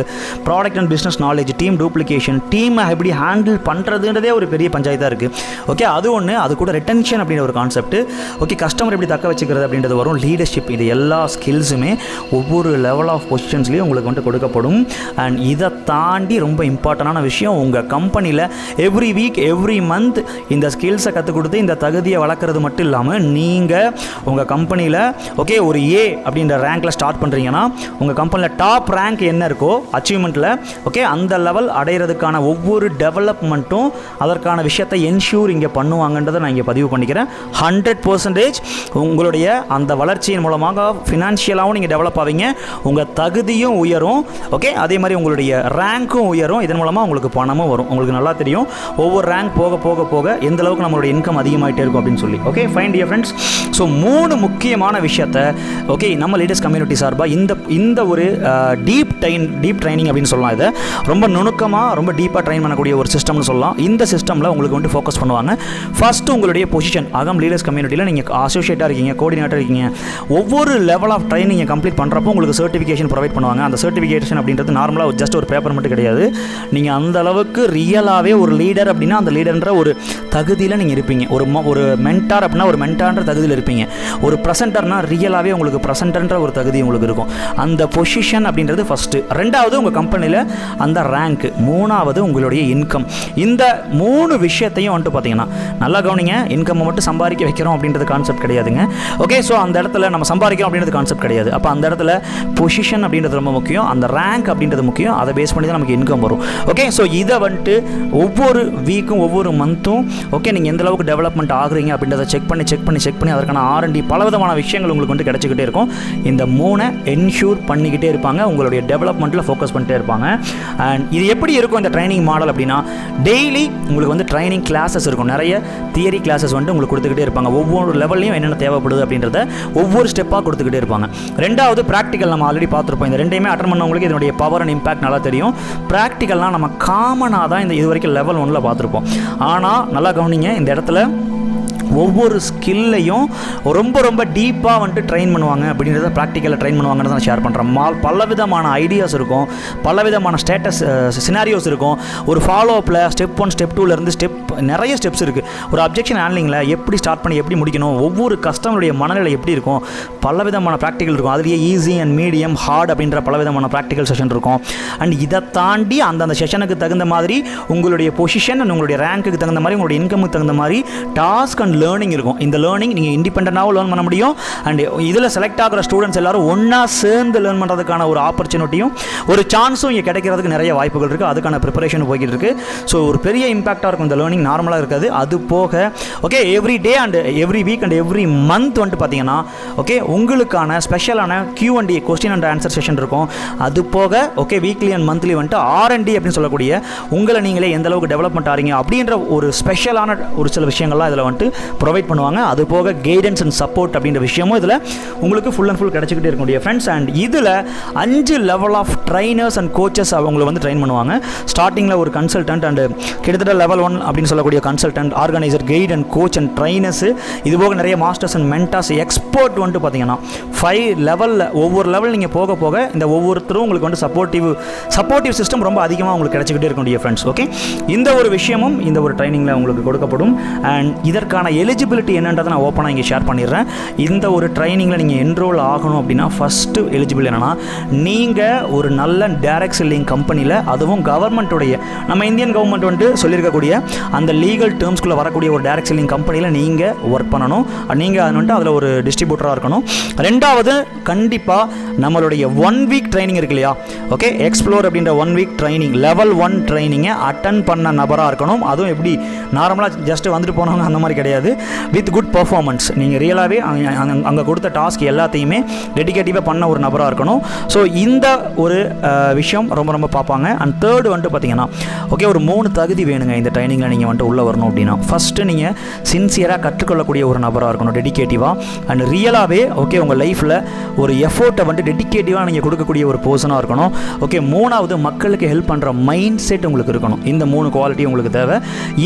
product and business knowledge, team duplication, டீமை எப்படி ஹேண்டில் பண்ணுறதுன்றதே ஒரு பெரிய பஞ்சாயத்தாக இருக்குது. ஓகே, அது ஒன்று. அது கூட ரிட்டன்ஷன் அப்படின்ற ஒரு கான்செப்ட். ஓகே, கஸ்டமர் எப்படி தக்க வச்சுக்கிறது அப்படின்றது வரும். லீடர்ஷிப், இது எல்லா ஸ்கில்ஸுமே ஒவ்வொரு லெவல் ஆஃப் பொசிஷன்ஸ்லேயும் உங்களுக்கு வந்து கொடுக்கப்படும். அண்ட் இதை தாண்டி ரொம்ப இம்பார்ட்டண்டான விஷயம், உங்கள் கம்பெனியில் எவ்ரி வீக் எவ்ரி மந்த் இந்த ஸ்கில்ஸை கற்றுக் கொடுத்து இந்த தகுதியை வளர்க்குறது மட்டும் இல்லாமல் நீங்கள் உங்கள் கம்பெனியில் ஓகே ஒரு ஏ அப்படின்ற ரேங்க்கில் ஸ்டார்ட் பண்ணுறீங்கன்னா உங்கள் கம்பெனியில் டாப் ரேங்க் என்ன இருக்கோ அச்சீவ்மெண்ட்டில் ஓகே அந்த லெவல் அடைகிறதுக்கான ஒவ்வொரு டெவலப்மெண்ட்டும் அதற்கான விஷயத்தை என்ஷூர் இங்கே பண்ணுவாங்கன்றதை நான் இங்கே பதிவு பண்ணிக்கிறேன். 100% உங்களுடைய அந்த வளர்ச்சியின் மூலமாக ஃபினான்ஷியலாகவும் நீங்கள் டெவலப் ஆவீங்க, உங்கள் தகுதியும் உயரும். ஓகே, அதே மாதிரி உங்களுடைய ரேங்க்கும் உயரும். இதன் மூலமாக உங்களுக்கு பணமும் வரும். உங்களுக்கு நல்லா தெரியும் ஒவ்வொரு ரேங்க் போக போக போக எந்த அளவுக்கு நம்மளுடைய இன்கம் அதிகமாகிட்டே இருக்கும் அப்படின்னு சொல்லி. Okay fine dear friends. So 3 முக்கியமான விஷயத்தை ஓகே நம்ம லீடர்ஸ் கம்யூனிட்டி சார்பாக இந்த ஒரு டீப் ட்ரைனிங் அப்படின்னு சொல்லலாம். இதை ரொம்ப நுணுக்கமாக ரொம்ப டீப்பாக ட்ரைன் பண்ணக்கூடிய ஒரு சிஸ்டம்னு சொல்லலாம். இந்த சிஸ்டமில் உங்களுக்கு வந்து ஃபோக்கஸ் பண்ணுவாங்க. ஃபஸ்ட்டு உங்களுடைய பொசிஷன் அகம் லீடர்ஸ் கம்யூனிட்டியில் நீங்கள் அசோசியேட்டாக இருக்கீங்க, கோஆர்டினேட்டர் இருக்கீங்க, ஒவ்வொரு லெவல் ஆஃப் ட்ரைனிங் கம்ப்ளீட் பண்ணுறப்போ உங்களுக்கு சர்டிஃபிகேஷன் ப்ரொவைட் பண்ணுவாங்க. அந்த சர்டிஃபிகேஷன் அப்படின்றது நார்மலாக ஜஸ்ட் ஒரு பேப்பர் மட்டும் கிடையாது. நீங்கள் அந்த அளவுக்கு ரியலாகவே ஒரு லீடர் அப்படின்னா அந்த லீடர்ன்ற ஒரு தகுதியில் நீங்கள் இருப்பீங்க. ஒரு மென்டார் அப்படின்னா ஒரு மென்டார்ன்ற தகுதியில் இருப்பீங்க. ஒரு ப்ரெசென்டர்னா ரியலாகவே உங்களுக்கு ப்ரெசென்டர்ன்ற ஒரு தகுதி உங்களுக்கு இருக்கும். அந்த பொசிஷன் அப்படின்றது ஃபஸ்ட்டு. 2வது உங்கள் கம்பெனியில் அந்த ரேங்க். 3வது உங்களுடைய இன்கம். இந்த 3 விஷயத்தையும் வந்துட்டு பார்த்தீங்கன்னா நல்லா கவனிங்க. இன்கம் மட்டும் சம்பாதிக்க வைக்கிறோம் அப்படின்றது கான்செப்ட் கிடையாதுங்க. ஓகே, ஸோ அந்த இடத்துல நம்ம சம்பாதிக்கிறோம் அப்படின்றது கான்செப்ட் கிடையாது. அப்போ அந்த இடத்துல பொசிஷன் அப்படின்றது ரொம்ப முக்கியம், அந்த ரேங்க் அப்படின்றது முக்கியம். அதை பேஸ் பண்ணி தான் நமக்கு இன்கம் வரும். ஓகே, ஸோ இதை வந்துட்டு ஒவ்வொரு வீக்கும் ஒவ்வொரு மந்த்தும் ஓகே நீங்கள் எந்த அளவுக்கு டெவலப்மெண்ட் ஆகுறீங்க அப்படின்றத செக் பண்ணி அதற்கான R&D பலவிதமான விஷயங்கள் உங்களுக்கு வந்து கிடச்சிக்கிட்டே இருக்கும். இந்த 3 என்ஷூர் பண்ணிக்கிட்டே இருப்பாங்க, உங்களுடைய டெவலப்மெண்ட்டில் ஃபோக்கஸ் பண்ணிட்டே இருப்பாங்க. அண்ட் இது எப்படி இருக்கும் இந்த ட்ரைனிங் மாடல் அப்படின்னா டெய்லி உங்களுக்கு வந்து ட்ரைனிங் கிளாஸஸ் இருக்கும். நிறைய தியரி கிளாஸஸ் வந்து உங்களுக்கு கொடுத்துக்கிட்டே இருப்பாங்க. ஒவ்வொரு லெவல்லையும் என்னென்ன தேவைப்படுது அப்படின்றத ஒவ்வொரு ஸ்டெப்பாக கொடுத்துக்கிட்டே இருப்பாங்க. 2வது ப்ராக்டிக்கல். நம்ம ஆல்ரெடி பார்த்துருப்போம். இந்த 2மே அட்டன் பண்ணவங்களுக்கு இதனுடைய பவர் அண்ட் இம்பாக்ட் நல்லா தெரியும். ப்ராக்டிக்கல்னால் நம்ம காமனாக தான் இது வரைக்கும் லெவல் 1ல் பார்த்துருப்போம். ஆனால் நல்லா கவனிங்க, இந்த இடத்துல ஒவ்வொரு ஸ்கில்லையும் ரொம்ப ரொம்ப டீப்பாக வந்துட்டு ட்ரெயின் பண்ணுவாங்க அப்படின்றத ப்ராக்டிக்கலில் ட்ரெயின் பண்ணுவாங்கன்னு தான் ஷேர் பண்ணுறேன். பலவிதமான ஐடியாஸ் இருக்கும், பலவிதமான ஸ்டேட்டஸ் சினாரியோஸ் இருக்கும். ஒரு ஃபாலோ அப்பில் ஸ்டெப் 1 ஸ்டெப் 2லேருந்து நிறைய ஸ்டெப்ஸ் இருக்குது. ஒரு அப்ஜெக்ஷன் ஹேண்ட்லிங்கில் எப்படி ஸ்டார்ட் பண்ணி எப்படி முடிக்கணும், ஒவ்வொரு கஸ்டமருடைய மனநிலை எப்படி இருக்கும், பலவிதமான ப்ராக்டிக்கல் இருக்கும். அதுலேயே ஈஸி அண்ட் மீடியம் ஹார்ட் அப்படின்ற பலவிதமான ப்ராக்டிக்கல் செஷன் இருக்கும். அண்ட் இதை தாண்டி அந்தந்த செஷனுக்கு தகுந்த மாதிரி உங்களுடைய பொசிஷன் அண்ட் உங்களுடைய ரேங்க்குக்கு தகுந்த மாதிரி உங்களுடைய இன்கமுக்கு தகுந்த மாதிரி டாஸ்க் அண்ட் லேர்னிங் இருக்கும். இந்த லேர்னிங் நீங்கள் இண்டிபெண்டண்டாகவும் லேர்ன் பண்ண முடியும். அண்ட் இதில் செலக்ட் ஆகிற ஸ்டூடெண்ட்ஸ் எல்லாரும் ஒன்றா சேர்ந்து லேர்ன் பண்ணுறதுக்கான ஒரு ஆப்பர்ச்சுனிட்டியும் ஒரு சான்ஸும் இங்கே கிடைக்கிறதுக்கு நிறைய வாய்ப்புகள் இருக்குது. அதுக்கான ப்ரிப்பரேஷன் போய்கிட்டு இருக்குது. ஸோ ஒரு பெரிய இம்பாக்டாக இருக்கும் இந்த லேர்னிங், நார்மலாக இருக்காது. அது போக okay every day and every week and every month வந்துட்டு பார்த்தீங்கன்னா ஓகே உங்களுக்கான ஸ்பெஷலான Q&A question and answer session இருக்கும். அது போக ஓகே வீக்லி அண்ட் மந்த்லி வந்துட்டு R&D அப்படின்னு சொல்லக்கூடிய உங்களை நீங்களே எந்த அளவுக்கு டெவலப்மெண்ட் ஆகிறீங்க அப்படின்ற ஒரு ஸ்பெஷலான ஒரு சில விஷயங்கள்லாம் இதில் வந்துட்டு ப்ரொவைட் பண்ணுவாங்க. அது போக கைடன்ஸ் அண்ட் சப்போர்ட் அப்படின்ற விஷயமும் இதில் உங்களுக்கு ஃபுல் அண்ட் ஃபுல் கிடச்சிக்கிட்டே இருக்கக்கூடிய ஃப்ரெண்ட்ஸ். அண்ட் இதில் 5 level of trainers and coaches அவங்களை வந்து ட்ரெயின் பண்ணுவாங்க. ஸ்டார்டிங்கில் ஒரு கன்சல்டன்ட் அண்ட் கிட்டத்தட்ட லெவல் 1 அப்படின்னு சொல்லக்கூடிய consultant, organiser, guide and coach and trainers, இது போக நிறைய மாஸ்டர்ஸ் அண்ட் மென்டார்ஸ், எக்ஸ்பர்ட் வந்துட்டு பார்த்தீங்கன்னா 5 லெவலில் ஒவ்வொரு லெவல் நீங்கள் போக போக இந்த ஒவ்வொருத்தரும் உங்களுக்கு வந்து சப்போர்ட்டிவ் சிஸ்டம் ரொம்ப அதிகமாக உங்களுக்கு கிடச்சிக்கிட்டே இருக்கக்கூடிய ஃப்ரெண்ட்ஸ். ஓகே இந்த ஒரு விஷயமும் இந்த ஒரு ட்ரைனிங்கில் உங்களுக்கு கொடுக்கப்படும். அண்ட் இதற்கான எலிஜிபிலிட்டி என்னன்றதை நான் ஓப்பனாக இங்கே ஷேர் பண்ணிடுறேன். இந்த ஒரு ட்ரைனிங்கில் நீங்கள் என்ரோல் ஆகணும் அப்படின்னா ஃபஸ்ட்டு எலிஜிபிள் என்னென்னா நீங்கள் ஒரு நல்ல டைரக்ட் செல்லிங் கம்பெனியில், அதுவும் கவர்மெண்ட்டுடைய நம்ம இந்தியன் கவர்மெண்ட் வந்துட்டு சொல்லியிருக்கக்கூடிய அந்த லீகல் டேர்ம்ஸ்குள்ளே வரக்கூடிய ஒரு டைரக்ட் செல்லிங் கம்பெனியில் நீங்கள் ஒர்க் பண்ணணும். நீங்கள் அது வந்துட்டு அதில் ஒரு டிஸ்ட்ரிபியூட்டராக இருக்கணும். ரெண்டாவது கண்டிப்பாக நம்மளுடைய 1 வீக் ட்ரைனிங் இருக்கு இல்லையா, ஓகே எக்ஸ்ப்ளோர் அப்படின்ற 1 வீக் ட்ரைனிங் லெவல் 1 ட்ரைனிங்கை அட்டன் பண்ண நபராக இருக்கணும். அதுவும் எப்படி நார்மலாக ஜஸ்ட்டு வந்துட்டு போனவங்க அந்த மாதிரி கிடையாது, வித் குட் பர்ஃபார்மன்ஸ். நீங்கள் ரியலாகவே அங்கே கொடுத்த டாஸ்க் எல்லாத்தையுமே டெடிகேட்டிவாக பண்ண ஒரு நபராக இருக்கணும். ஸோ இந்த ஒரு விஷயம் ரொம்ப ரொம்ப பார்ப்பாங்க. அண்ட் தேர்டு வந்துட்டு பார்த்தீங்கன்னா ஓகே ஒரு 3 தகுதி வேணுங்க இந்த ட்ரைனிங்கில் நீங்கள் வந்துட்டு உள்ளே வரணும் அப்படின்னா. ஃபஸ்ட்டு நீங்கள் சின்சியராக கற்றுக்கொள்ளக்கூடிய ஒரு நபராக இருக்கணும், டெடிகேட்டிவாக அண்ட் ரியலாகவே ஓகே உங்கள் லைஃப்பில் ஒரு எஃபோர்ட்டை வந்துட்டு டெடிகேட்டிவாக நீங்கள் கொடுக்கக்கூடிய ஒரு பர்சனாக இருக்கணும். ஓகே மூணாவது மக்களுக்கு ஹெல்ப் பண்ணுற மைண்ட் செட் உங்களுக்கு இருக்கணும். இந்த 3 குவாலிட்டி உங்களுக்கு தேவை.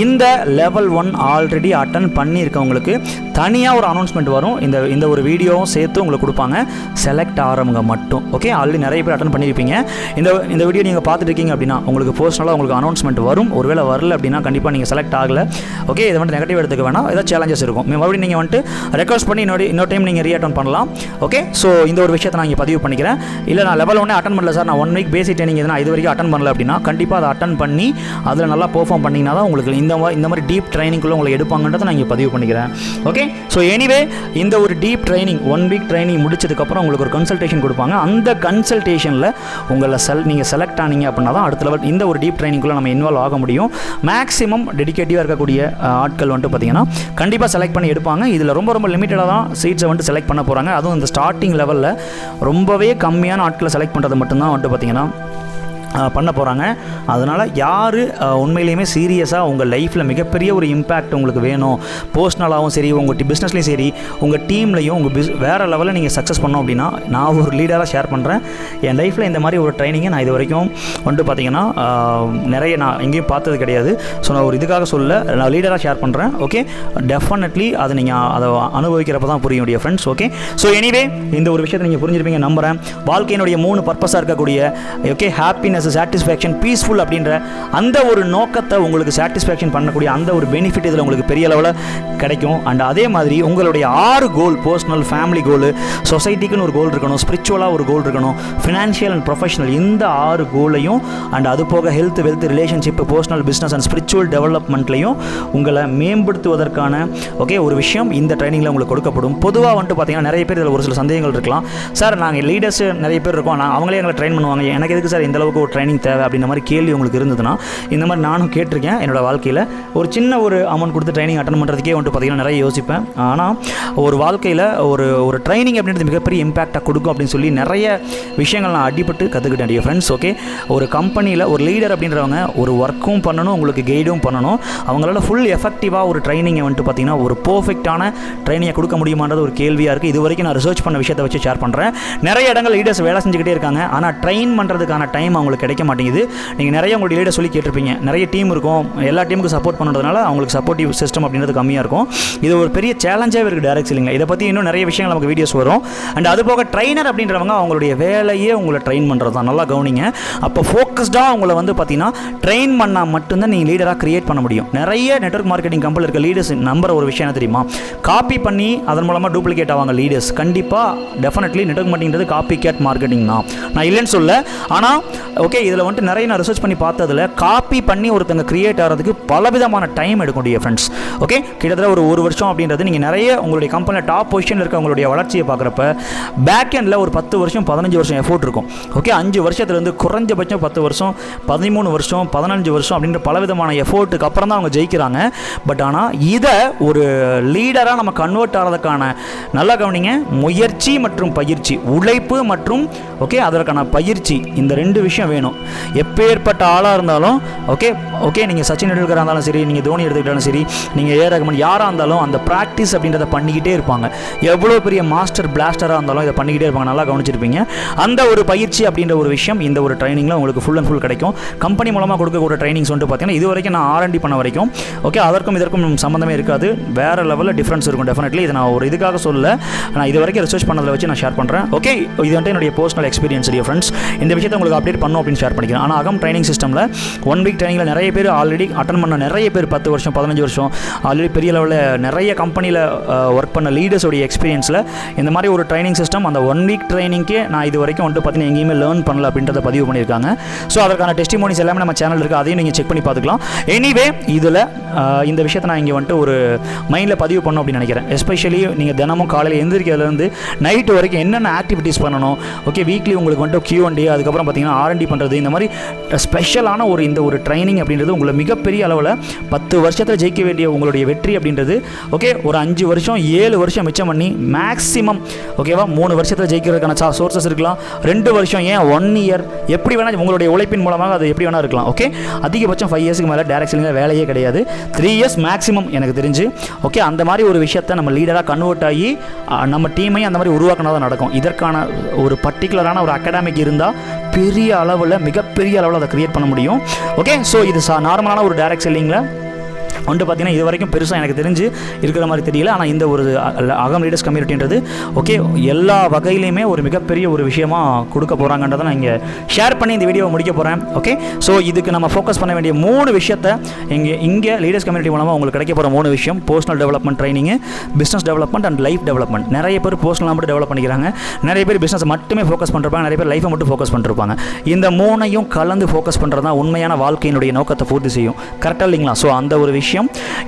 இந்த லெவல் 1 ஆல்ரெடி அட்டன் பண்ணியிருக்கவங்களுக்கு தனியாக ஒரு அனௌன்ஸ்மெண்ட் வரும். இந்த ஒரு வீடியோவும் சேர்த்து உங்களுக்கு கொடுப்பாங்க. செலக்ட் ஆகிறவங்க மட்டும் ஓகே ஆல்ரெடி நிறைய பேர் அட்டன் பண்ணியிருப்பீங்க. இந்த வீடியோ நீங்கள் பார்த்துட்டு இருக்கீங்க அப்படின்னா உங்களுக்கு பர்சனலாக உங்களுக்கு அனௌன்ஸ்மெண்ட் வரும். ஒருவேளை வரல அப்படின்னா கண்டிப்பாக நீங்கள் செலக்ட் ஆகலை ஓகே இதை வந்துட்டு நெகட்டிவ் எடுத்துக்க வேணாம். ஏதாவது சேலஞ்சஸ் இருக்கும், மறுபடியும் நீங்கள் வந்துட்டு ரெக்வஸ்ட் பண்ணி இன்னொரு டைம் நீங்கள் ரீஅட்டன் பண்ணலாம். ஓகே ஸோ இந்த ஒரு விஷயத்தை நான் இங்கே பதிவு பண்ணிக்கிறேன். இல்லை நான் லெவல் 1 அட்டன் பண்ணல சார், நான் 1 வீக் பேசிக் ட்ரைனிங் எதுனா இது வரைக்கும் அட்டன் பண்ணல அப்படின்னா கண்டிப்பாக அதை அட்டன் பண்ணி அதில் நல்லா பெர்ஃபார்ம் பண்ணிங்கன்னா தான் உங்களுக்கு இந்த மாதிரி டீப் ட்ரைனிங்குள்ளே உங்களை எடுப்பாங்கன்றதை நான் இங்கே பதிவு பண்ணிக்கிறேன். ஓகே ஸோ எனிவே இந்த ஒரு டீப் ட்ரைனிங் 1 வீக் ட்ரைனிங் முடிச்சதுக்கப்புறம் உங்களுக்கு ஒரு கன்சல்டேஷன் கொடுப்பாங்க. அந்த கன்சல்டேஷனில் நீங்கள் செலக்ட் ஆனீங்க அப்படின்னா தான் அடுத்த லெவல் இந்த ஒரு டீப் ட்ரைனிங்குள்ளே நம்ம இன்வால்வ் ஆக முடியும். மேக்ஸிமம் டெடிகேட்டிவாக இருக்கக்கூடிய ஆட்கள் வந்துட்டு பார்த்தீங்கன்னா கண்டிப்பாக செலக்ட் பண்ணி எடுப்பாங்க. இதில் ரொம்ப ரொம்ப லிமிட்டடாக தான் சீட்ஸை வந்துட்டு செலக்ட் பண்ண போகிறாங்க. அதுவும் இந்த ஸ்டார்டிங் லெவலில் ரொம்பவே கம்மியான ஆட்களை செலக்ட் பண்ணுறது மட்டும்தான் வந்துட்டு பார்த்தீங்கன்னா பண்ண போகிறாங்க. அதனால் யார் உண்மையிலேயுமே சீரியஸாக உங்கள் லைஃப்பில் மிகப்பெரிய ஒரு இம்பேக்ட் உங்களுக்கு வேணும், பர்சனலாகவும் சரி உங்கள் பிஸ்னஸ்லேயும் சரி உங்கள் டீம்லையும் உங்கள் வேறு லெவலில் நீங்கள் சக்ஸஸ் பண்ணோம் அப்படின்னா நான் ஒரு லீடராக ஷேர் பண்ணுறேன். என் லைஃப்பில் இந்த மாதிரி ஒரு ட்ரைனிங்கை நான் இது வரைக்கும் வந்துட்டு பார்த்தீங்கன்னா நிறைய நான் எங்கேயும் பார்த்தது கிடையாது. ஸோ நான் ஒரு இதுக்காக நான் லீடராக ஷேர் பண்ணுறேன். ஓகே டெஃபினெட்லி அதை நீங்கள் அதை அனுபவிக்கிறப்ப தான் புரியும் உடைய ஃப்ரெண்ட்ஸ். ஓகே ஸோ எனிவே இந்த ஒரு விஷயத்தை நீங்கள் புரிஞ்சிருப்பீங்க நம்புகிறேன். வாழ்க்கையினுடைய 3 பர்பஸாக இருக்கக்கூடிய ஓகே ஹாப்பினஸ், சாட்டிஸ்ஃபேக்ஷன், பீஸ்ஃபுல் அப்படின்ற அந்த ஒரு நோக்கத்தை உங்களுக்கு சாட்டிஸ்ஃபேக்ஷன் பண்ணக்கூடிய அந்த ஒரு பெனிஃபிட் இதில் உங்களுக்கு பெரிய அளவில் கிடைக்கும். அண்ட் அதே மாதிரி உங்களுடைய 6 கோல், பர்சனல், ஃபேமிலி கோல், சொசைட்டிக்குன்னு ஒரு கோல் இருக்கணும், ஸ்பிரிச்சுவலாக ஒரு கோல் இருக்கணும், ஃபினான்ஷியல் அண்ட் ப்ரொஃபஷனல், இந்த 6 கோலையும் அண்ட் அது போக health, wealth, relationship, personal, business and spiritual டெவலப்மெண்ட்லையும் உங்களை மேம்படுத்துவதற்கான ஓகே ஒரு விஷயம் இந்த ட்ரைனிங்கில் உங்களுக்கு கொடுக்கப்படும். பொதுவாக வந்துட்டு பார்த்தீங்கன்னா நிறைய பேர் இதில் ஒரு சில சந்தேகங்கள் இருக்கலாம். சார் நாங்கள் லீடர்ஸ் நிறைய பேர் இருக்கோம், அவங்களே எங்களை ட்ரெயின் பண்ணுவாங்க, எனக்கு எதுக்கு சார் இந்த அளவுக்கு ஒரு ட்ரைனிங் தேவை அப்படின்ற மாதிரி கேள்வி உங்களுக்கு இருந்ததுன்னா இந்த மாதிரி நானும் கேட்டிருக்கேன். என்னோடய வாழ்க்கையில் ஒரு சின்ன ஒரு அமௌண்ட் கொடுத்து ட்ரைனிங் அட்டன் பண்ணுறதுக்கே வந்துட்டு பார்த்தீங்கன்னா நிறைய யோசிப்பேன். ஆனால் ஒரு வாழ்க்கையில் ஒரு ட்ரைனிங் அப்படின்றது மிகப்பெரிய இம்பாக்டாக கொடுக்கும் அப்படின்னு சொல்லி நிறைய விஷயங்கள் நான் அடிபட்டு கற்றுக்கிட்டேன் ஃப்ரெண்ட்ஸ். ஓகே ஒரு கம்பெனியில் ஒரு லீடர் அப்படின்றவங்க ஒரு ஒர்க்கும் பண்ணணும், உங்களுக்கு கைடும் பண்ணணும். அவங்களால ஃபுல் எஃபெக்டிவாக ஒரு ட்ரைனிங்கை வந்துட்டு பார்த்தீங்கன்னா ஒரு பர்ஃபெக்டான ட்ரைனிங்கை கொடுக்க முடியுமான்றது ஒரு கேள்வியாக இருக்குது. இது வரைக்கும் நான் ரிசர்ச் பண்ண விஷயத்தை வச்சு ஷேர் பண்ணுறேன். நிறைய இடங்கள் லீடர்ஸ் வேலை செஞ்சுக்கிட்டே இருக்காங்க, ஆனால் ட்ரெயின் பண்ணுறதுக்கான டைம் அவங்களுக்கு கிடைக்க மாட்டேங்குது. நீங்கள் நிறைய உங்களுடைய லீடர் சொல்லி கேட்டிருப்பீங்க, நிறைய டீம் இருக்கும், எல்லா டீமுக்கும் சப்போர்ட் பண்ணுறதுனால அவங்களுக்கு சப்போர்ட்டிவ் சிஸ்டம் அப்படின்றது கம்மியாக இருக்கும். இது ஒரு பெரிய சேலஞ்சாகவே இருக்குது டைரக்ட் செல்லிங். இதை பற்றி இன்னும் நிறைய விஷயங்கள் நமக்கு வீடியோஸ் வரும். அண்ட் அது போக ட்ரைனர் அப்படின்றவங்க அவங்களுடைய வேலையே உங்களை ட்ரெயின் பண்ணுறது தான். நல்லா கவனிங்க. அப்போ ஃபோக்கஸ்டாக உங்களை வந்து பார்த்தீங்கன்னா ட்ரெயின் பண்ணால் மட்டும்தான் நீங்கள் லீடராக கிரியேட் பண்ண முடியும். நிறைய நெட்வொர்க் மார்க்கெட்டிங் கம்பெனியில் இருக்க லீடர்ஸ் நம்புற ஒரு விஷயம் என்ன தெரியுமா, காப்பி பண்ணி அதன் மூலமாக டூப்ளிகேட் ஆவாங்க லீடர்ஸ். கண்டிப்பாக டெஃபினெட்லி நெட்வொர்க் மார்க்கெட்டிங்கிறது காப்பி கேட் மார்க்கெட்டிங் தான், நான் இல்லைன்னு சொல்ல. ஆனால் ஓகே, இதில் வந்துட்டு நிறைய நான் ரிசர்ச் பண்ணி பார்த்ததில் காப்பி பண்ணி ஒருத்தங்க கிரியேட் ஆகிறதுக்கு பலவிதமான டைம் எடுக்கும் டியர் ஃப்ரெண்ட்ஸ். ஓகே, கிட்டத்தட்ட ஒரு வருஷம் அப்படின்றது நீங்கள் நிறைய உங்களுடைய கம்பெனியில் டாப் பொசிஷனில் இருக்க உங்களுடைய வளர்ச்சியை பார்க்குறப்ப பேக் எண்டில் ஒரு 10 வருஷம் 15 வருஷம் எஃபோர்ட் இருக்கும். ஓகே, 5 வருஷத்துலேருந்து குறைஞ்சபட்சம் 10 வருஷம் 13 வருஷம் 15 வருஷம் அப்படின்ற பலவிதமான எஃபோர்ட்டுக்கு அப்புறம் தான் அவங்க ஜெயிக்கிறாங்க. பட் ஆனால் இதை ஒரு லீடராக நம்ம கன்வெர்ட் ஆகிறதுக்கான நல்லா கவனிங்க, முயற்சி மற்றும் பயிற்சி, உழைப்பு மற்றும் ஓகே அதற்கான பயிற்சி, இந்த 2 விஷயம் வேணும். எப்பேற்பட்ட ஆளாக இருந்தாலும் ஓகே நீங்கள் சச்சின் டெண்டுல்கராக இருந்தாலும் சரி, நீங்கள் தோனி எடுத்துக்கிட்டாலும் சரி, நீங்கள் ஏ ரஹ்மான் யாராக இருந்தாலும் அந்த ப்ராக்டிஸ் அப்படின்றத பண்ணிக்கிட்டே இருப்பாங்க. எவ்வளோ பெரிய மாஸ்டர் பிளாஸ்டராக இருந்தாலும் இதை பண்ணிக்கிட்டே இருப்பாங்க. நல்லா கவனிச்சிருப்பீங்க. அந்த ஒரு பயிற்சி அப்படின்ற ஒரு விஷயம் இந்த ஒரு ட்ரைனிங்கில் உங்களுக்கு ஃபுல் அண்ட் ஃபுல் கிடைக்கும். கம்பெனி மூலமாக கொடுக்கக்கூடிய ட்ரைனிங்ஸ் வந்துட்டு பார்த்தீங்கன்னா இது வரைக்கும் நான் R&D பண்ண வரைக்கும் ஓகே அதற்கும் இதற்கும் சம்மந்தமே இருக்காது. வேறு லெவலில் டிஃப்ரென்ஸ் இருக்கும் டெஃபினெட்லி. இது நான் ஒரு இதுக்காக சொல்ல, நான் இது வரைக்கும் ரிசர்ச் பண்ணதில் வச்சு நான் ஷேர் பண்ணுறேன். ஓகே, இது வந்துட்டு என்னுடைய பர்சனல் எக்ஸ்பீரியன்ஸ் டியர் ஃப்ரெண்ட்ஸ். இந்த விஷயத்தை உங்களுக்கு அப்டேட் பண்ணணும் அப்படின்னு ஷேர் பண்ணிக்கிறேன். ஆனால் அகம் ட்ரைனிங் சிஸ்டமில் 1 வீக் ட்ரைனிங்கில் நிறைய பேர் ஆல்ரெடி அட்டன் பண்ண, நிறைய பேர் 10 வருஷம் 15 வருஷம் ஆல்ரெடி பெரிய லெவலில் நிறைய கம்பெனியில் ஒர்க் பண்ண லீடர்ஸோடைய எக்ஸ்பீரியன்ஸில் இந்த மாதிரி ஒரு ட்ரைனிங் சிஸ்டம் அந்த 1 வீக் ட்ரைனிங்க்கே நான் இது வரைக்கும் வந்துட்டு பார்த்தீங்கன்னா எங்கேயுமே லேர்ன் பண்ணல அப்படின்றத பதிவு பண்ணியிருக்காங்க. ஸோ அதற்கான டெஸ்டிமோனிஸ் எல்லாமே நம்ம சேனல் இருக்குது, அதையும் நீங்கள் செக் பண்ணி பார்த்துக்கலாம். எனிவே இதில் இந்த விஷயத்தை நான் இங்கே வந்துட்டு ஒரு மைண்டில் பதிவு பண்ணணும் அப்படின்னு நினைக்கிறேன். எஸ்பெஷலி நீங்கள் தினமும் காலையில் எந்திரிக்கிறதுலேருந்து நைட்டு வரைக்கும் என்னென்ன ஆக்டிவிட்டீஸ் பண்ணணும். ஓகே, வீக்லி உங்களுக்கு வந்துட்டு Q&A, அதுக்கப்புறம் பார்த்தீங்கன்னா R&D பண்ணுறது, இந்த மாதிரி ஸ்பெஷலான இந்த ஒரு ட்ரைனிங் அப்படின்றது உங்களை மிகப்பெரிய அளவில் 10 வருஷத்தில் ஜெயிக்க வேண்டிய உங்களுடைய வெற்றி அப்படின்றது ஓகே ஒரு 5 வருஷம் 7 வருஷம் மிச்சம் பண்ணி மேக்ஸிமம் ஓகேவா 3 வருஷத்தில் ஜெயிக்கிறதுக்கான சோர்சஸ் இருக்கலாம். 2 வருஷம், ஏன் 1 இயர், எப்படி வேணால் உங்களுடைய உழைப்பின் மூலமாக அது எப்படி வேணால் இருக்கலாம். ஓகே, அதிகபட்சம் 5 இயர்ஸ்க்கு மேலே டைரக்ட் செல்லிங்கில் வேலையே கிடையாது. 3 இயர்ஸ் மேக்ஸிமம் எனக்கு தெரிஞ்சு. ஓகே, அந்த மாதிரி ஒரு விஷயத்தை நம்ம லீடராக கன்வெர்ட் ஆகி நம்ம டீமையும் அந்த மாதிரி உருவாக்கினா தான் நடக்கும். இதற்கான ஒரு பர்டிகுலரான ஒரு அகாடமிக் இருந்தால் பெரிய அளவில் மிகப்பெரிய அளவில் அதை கிரியேட் பண்ண முடியும். ஓகே, ஸோ இது நார்மலான ஒரு டைரக்ட் செல்லிங்கில் வந்துட்டு பார்த்தீங்கன்னா இது வரைக்கும் பெருசாக எனக்கு தெரிஞ்சு இருக்கிற மாதிரி தெரியல. ஆனால் இந்த ஒரு அகம் லீடர்ஸ் கம்யூனிட்டின்றது ஓகே எல்லா வகையிலையுமே ஒரு மிகப்பெரிய ஒரு விஷயமாக கொடுக்க போகிறாங்கன்றதை நான் இங்கே ஷேர் பண்ணி இந்த வீடியோவை முடிக்க போகிறேன். ஓகே, ஸோ இதுக்கு நம்ம ஃபோக்கஸ் பண்ண வேண்டிய 3 விஷயத்தை இங்கே லீடர்ஸ் கம்யூனிட்டி மூலமாக உங்களுக்கு கிடைக்க போகிற 3 விஷயம்: personal development training, business development and life development. நிறைய பேர் பர்சனலாக மட்டும் டெவலப் பண்ணிக்கிறாங்க, நிறைய பேர் பிஸ்னஸ் மட்டுமே ஃபோக்கஸ் பண்ணிருப்பாங்க, நிறைய பேர் லைஃப்பை மட்டும் ஃபோக்கஸ் பண்ணிருப்பாங்க. இந்த 3ஐயும் கலந்து ஃபோக்கஸ் பண்ணுறது தான் உண்மையான வாழ்க்கையினுடைய நோக்கத்தை பூர்த்தி செய்யும். கரெக்டாக இல்லைங்களா? ஸோ அந்த ஒரு விஷயம்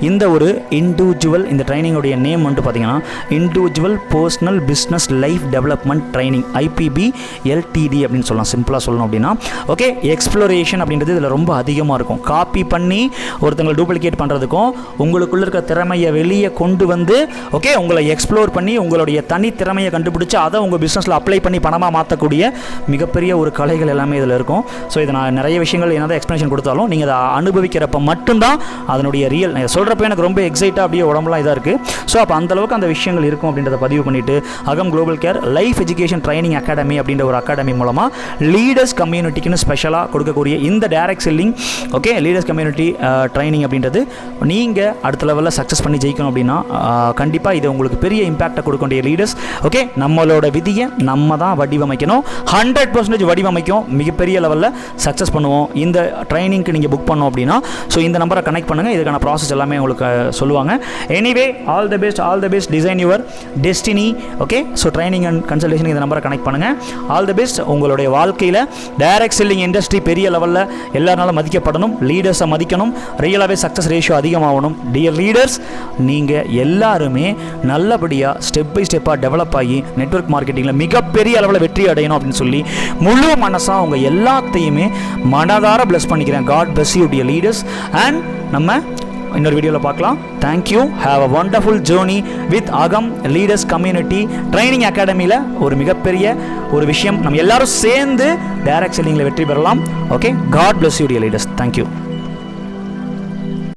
இந்த ஒரு இண்டிவிஜுவல், இந்த ட்ரைனிங்கோடைய நேம் வந்து பார்த்தீங்கன்னா individual personal business life development training, IPBLTD அப்படின்னு சொல்லலாம். சிம்பிளாக சொல்லணும் அப்படின்னா ஓகே எக்ஸ்ப்ளோரேஷன் அப்படின்றது இதில் ரொம்ப அதிகமாக இருக்கும். காப்பி பண்ணி ஒருத்தங்களை டூப்ளிகேட் பண்ணுறதுக்கும் உங்களுக்குள்ள இருக்க திறமையை வெளியே கொண்டு வந்து ஓகே உங்களை எக்ஸ்ப்ளோர் பண்ணி உங்களுடைய தனி திறமையை கண்டுபிடிச்சி அதை உங்கள் பிஸ்னஸில் அப்ளை பண்ணி பணமாக மாற்றக்கூடிய மிகப்பெரிய ஒரு கலைகள் எல்லாமே இதில் இருக்கும். ஸோ இதை நான் நிறைய விஷயங்கள் என்னதான் எக்ஸ்ப்ளனேஷன் கொடுத்தாலும் நீங்கள் அதை அனுபவிக்கிறப்ப மட்டும்தான் அதனுடைய ரியல். நான் சொல்கிறப்ப எனக்கு ரொம்ப எக்ஸைட்டாக அப்படியே உடம்புலாம் இதாக இருக்குது. ஸோ அப்போ அந்தளவுக்கு அந்த விஷயங்கள் இருக்கும் அப்படின்றத பதிவு பண்ணிவிட்டு அகம் global care life education training academy அப்படின்ற ஒரு அகாடமி மூலமாக லீடர்ஸ் கம்யூனிட்டிக்குன்னு ஸ்பெஷலாக கொடுக்கக்கூடிய இந்த direct selling okay leaders community training அப்படின்றது நீங்கள் அடுத்த லெவலில் சக்ஸஸ் பண்ணி ஜெயிக்கணும் அப்படின்னா கண்டிப்பாக இது உங்களுக்கு பெரிய இம்பாக்டை கொடுக்கக்கூடிய லீடர்ஸ். ஓகே, நம்மளோட விதியை நம்ம தான் வடிவமைக்கணும். 100% வடிவமைக்கும், மிகப்பெரிய லெவலில் சக்ஸஸ் பண்ணுவோம். இந்த ட்ரைனிங்க்கு நீங்கள் புக் பண்ணோம் அப்படின்னா ஸோ இந்த நம்பரை கனெக்ட் பண்ணுங்கள். இதுக்கான ப்ராசஸ் எல்லாமே உங்களுக்கு சொல்லுவாங்க. Anyway all the best, design your destiny. Okay, so training and consultation இந்த நம்பரை கனெக்ட் பண்ணுங்கள். All the best. உங்களுடைய வாழ்க்கையில் டைரக்ட் செல்லிங் இண்டஸ்ட்ரி பெரிய லெவலில் எல்லாருனாலும் மதிக்கப்படணும், லீடர்ஸை மதிக்கணும், ரியலாகவே சக்ஸஸ் ரேஷியோ அதிகமாகணும். டியர் லீடர்ஸ், நீங்கள் எல்லாருமே நல்லபடியாக ஸ்டெப் பை ஸ்டெப்பாக டெவலப் ஆகி நெட்வொர்க் மார்க்கெட்டிங்கில் மிகப்பெரிய அளவில் வெற்றி அடையணும் அப்படின்னு சொல்லி முழு மனசாக உங்கள் எல்லாத்தையுமே மனதார பிளஸ் பண்ணிக்கிறேன். God bless you dear leaders. And நம்ம இன்னொரு வீடியோவில் பார்க்கலாம். Thank you. Have a wonderful journey with Agam leaders community training அகாடமியில் ஒரு மிகப்பெரிய ஒரு விஷயம் நம்ம எல்லாரும் சேர்ந்து டைரக்ட் செல்லிங்கில் வெற்றி பெறலாம். Okay, God bless you dear leaders. Thank you.